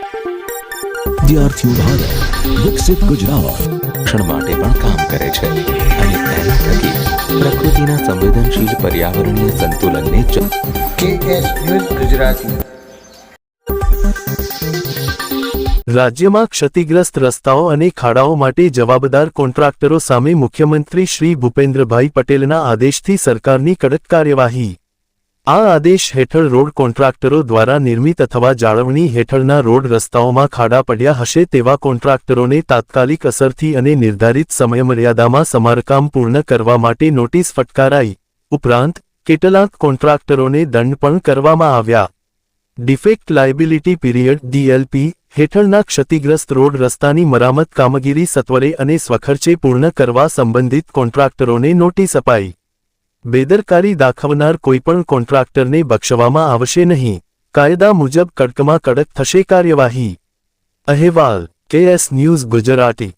વિદ્યાર્થીઓ ભારત વિકસિત ગુજરાત શિક્ષણ માટે પણ કામ કરે છે અને તેના થકી પ્રકૃતિના સંવેદનશીલ પર્યાવરણીય સંતુલનને KS ન્યૂઝ ગુજરાતી। રાજ્યમાં ક્ષતિગ્રસ્ત રસ્તાઓ અને ખાડાઓ માટે જવાબદાર કોન્ટ્રાક્ટરો સામે મુખ્યમંત્રી શ્રી ભૂપેન્દ્રભાઈ પટેલના આદેશથી સરકારની કડક કાર્યવાહી। આ આદેશ હેઠળ રોડ કોન્ટ્રાક્ટરો દ્વારા નિર્મિત અથવા જાળવણી હેઠળના રોડ રસ્તાઓમાં ખાડા પડ્યા હશે તેવા કોન્ટ્રાક્ટરોને તાત્કાલિક અસરથી અને નિર્ધારિત સમયમર્યાદામાં સમારકામ પૂર્ણ કરવા માટે નોટિસ ફટકારાઈ। ઉપરાંત કેટલાક કોન્ટ્રાક્ટરોને દંડ પણ કરવામાં આવ્યા। ડિફેક્ટ લાયબિલિટી પીરિયડ DLP હેઠળના ક્ષતિગ્રસ્ત રોડ રસ્તાની મરામત કામગીરી સત્વરે અને સ્વખર્ચે પૂર્ણ કરવા સંબંધિત કોન્ટ્રાક્ટરોને નોટિસ અપાઈ। બેદરકારી દાખવનાર કોઈપણ કોન્ટ્રાક્ટરને બક્ષવામાં આવશે નહીં। કાયદા મુજબ કડકમાં કડક થશે કાર્યવાહી। અહેવાલ KS ન્યૂઝ ગુજરાતી।